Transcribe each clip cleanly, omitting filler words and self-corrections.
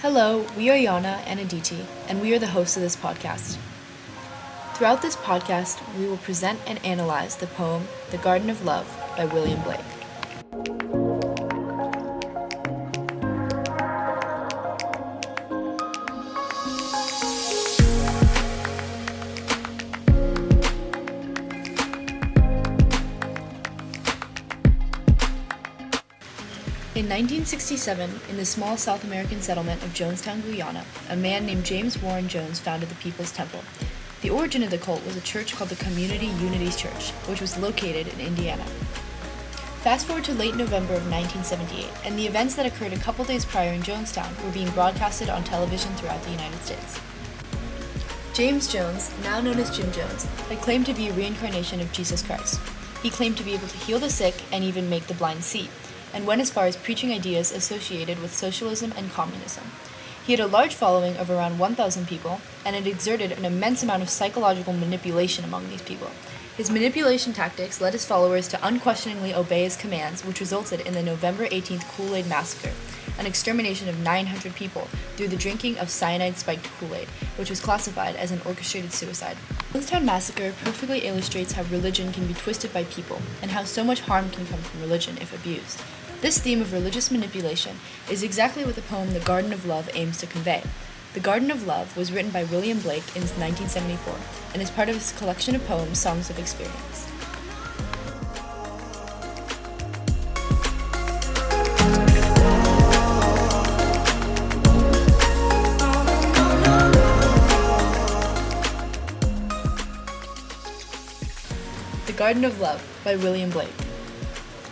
Hello, we are Yonna and Aditi, and we are the hosts of this podcast. Throughout this podcast, we will present and analyze the poem The Garden of Love by William Blake. In 1967, in the small South American settlement of Jonestown, Guyana, a man named James Warren Jones founded the People's Temple. The origin of the cult was a church called the Community Unities Church, which was located in Indiana. Fast forward to late November of 1978, and the events that occurred a couple days prior in Jonestown were being broadcasted on television throughout the United States. James Jones, now known as Jim Jones, had claimed to be a reincarnation of Jesus Christ. He claimed to be able to heal the sick and even make the blind see, and went as far as preaching ideas associated with socialism and communism. He had a large following of around 1,000 people, and had exerted an immense amount of psychological manipulation among these people. His manipulation tactics led his followers to unquestioningly obey his commands, which resulted in the November 18th Kool-Aid Massacre, an extermination of 900 people through the drinking of cyanide-spiked Kool-Aid, which was classified as an orchestrated suicide. The Jonestown Massacre perfectly illustrates how religion can be twisted by people, and how so much harm can come from religion if abused. This theme of religious manipulation is exactly what the poem The Garden of Love aims to convey. The Garden of Love was written by William Blake in 1974 and is part of his collection of poems, Songs of Experience. The Garden of Love by William Blake.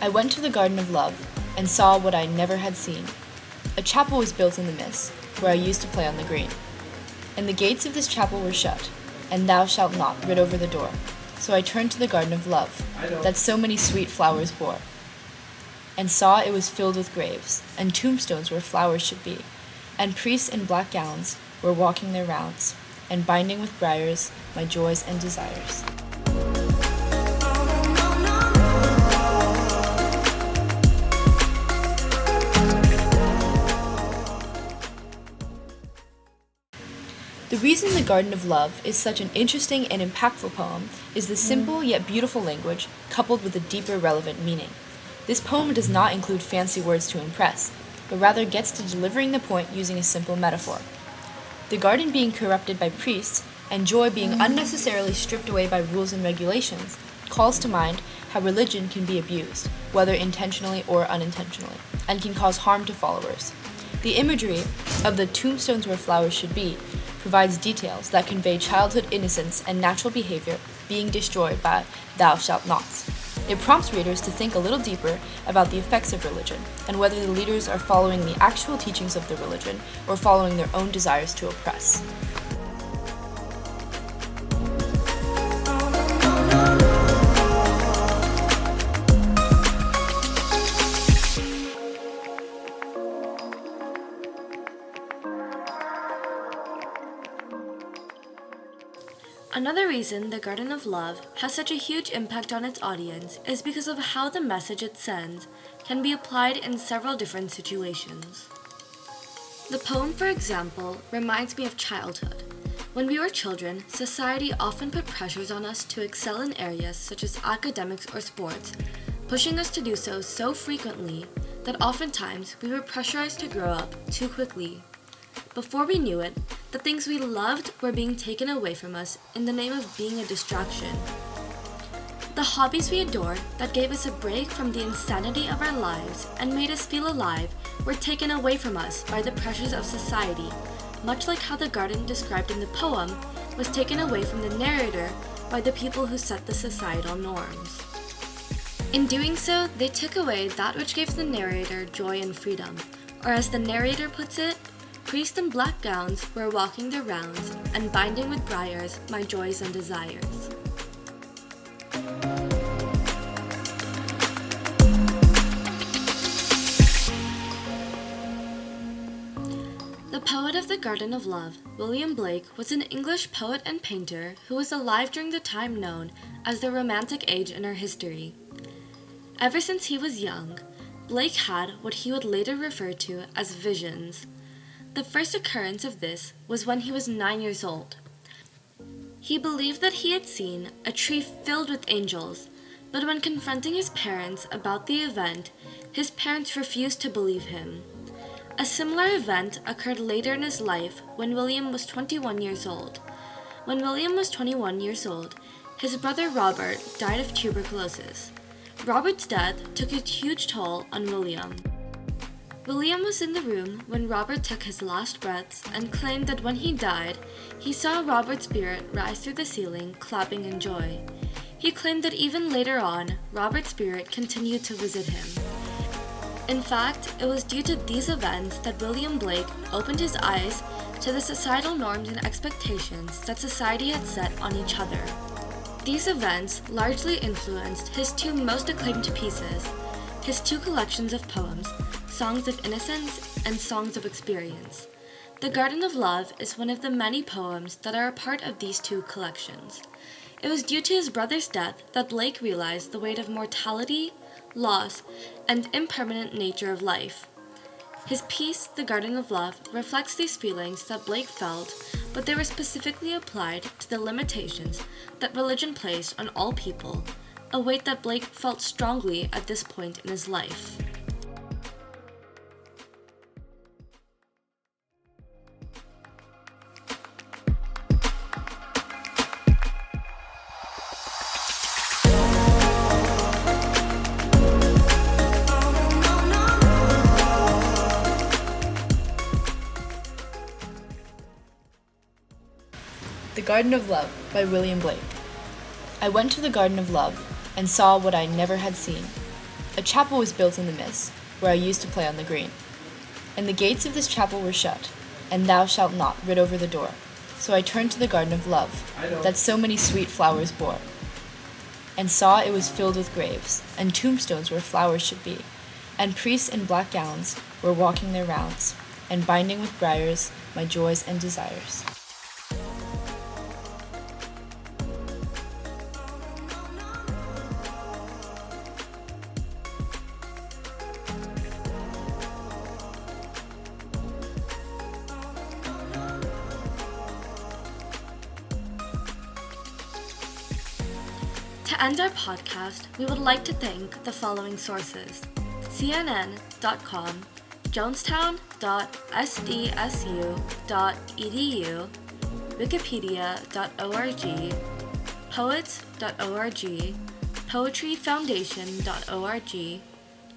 I went to the Garden of Love and saw what I never had seen. A chapel was built in the mist, where I used to play on the green. And the gates of this chapel were shut, and thou shalt not writ over the door. So I turned to the Garden of Love, that so many sweet flowers bore, and saw it was filled with graves, and tombstones where flowers should be, and priests in black gowns were walking their rounds, and binding with briars my joys and desires. The reason The Garden of Love is such an interesting and impactful poem is the simple yet beautiful language coupled with a deeper relevant meaning. This poem does not include fancy words to impress, but rather gets to delivering the point using a simple metaphor. The garden being corrupted by priests, and joy being unnecessarily stripped away by rules and regulations, calls to mind how religion can be abused, whether intentionally or unintentionally, and can cause harm to followers. The imagery of the tombstones where flowers should be provides details that convey childhood innocence and natural behavior being destroyed by thou shalt nots. It prompts readers to think a little deeper about the effects of religion, and whether the leaders are following the actual teachings of the religion or following their own desires to oppress. Another reason The Garden of Love has such a huge impact on its audience is because of how the message it sends can be applied in several different situations. The poem, for example, reminds me of childhood. When we were children, society often put pressures on us to excel in areas such as academics or sports, pushing us to do so frequently that oftentimes we were pressurized to grow up too quickly. Before we knew it, the things we loved were being taken away from us in the name of being a distraction. The hobbies we adored that gave us a break from the insanity of our lives and made us feel alive were taken away from us by the pressures of society, much like how the garden described in the poem was taken away from the narrator by the people who set the societal norms. In doing so, they took away that which gave the narrator joy and freedom, or as the narrator puts it, priests in black gowns were walking their rounds and binding with briars my joys and desires. The poet of The Garden of Love, William Blake, was an English poet and painter who was alive during the time known as the Romantic Age in our history. Ever since he was young, Blake had what he would later refer to as visions. The first occurrence of this was when he was 9 years old. He believed that he had seen a tree filled with angels, but when confronting his parents about the event, his parents refused to believe him. A similar event occurred later in his life when William was 21 years old. When William was 21 years old, his brother Robert died of tuberculosis. Robert's death took a huge toll on William. William was in the room when Robert took his last breaths and claimed that when he died, he saw Robert's spirit rise through the ceiling, clapping in joy. He claimed that even later on, Robert's spirit continued to visit him. In fact, it was due to these events that William Blake opened his eyes to the societal norms and expectations that society had set on each other. These events largely influenced his two most acclaimed pieces, his two collections of poems, Songs of Innocence and Songs of Experience. The Garden of Love is one of the many poems that are a part of these two collections. It was due to his brother's death that Blake realized the weight of mortality, loss, and impermanent nature of life. His piece, The Garden of Love, reflects these feelings that Blake felt, but they were specifically applied to the limitations that religion placed on all people, a weight that Blake felt strongly at this point in his life. The Garden of Love by William Blake. I went to the Garden of Love and saw what I never had seen. A chapel was built in the midst, where I used to play on the green. And the gates of this chapel were shut, and thou shalt not rid over the door. So I turned to the Garden of Love, that so many sweet flowers bore, and saw it was filled with graves, and tombstones where flowers should be, and priests in black gowns were walking their rounds, and binding with briars my joys and desires. To end our podcast, we would like to thank the following sources: CNN.com, Jonestown.sdsu.edu, Wikipedia.org, Poets.org, PoetryFoundation.org,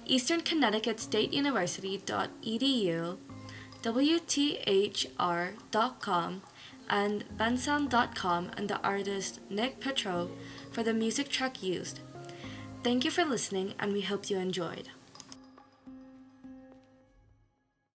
Eastern Connecticut State University.edu, WTHR.com, and bensound.com, and the artist Nick Petro for the music track used. Thank you for listening, and we hope you enjoyed.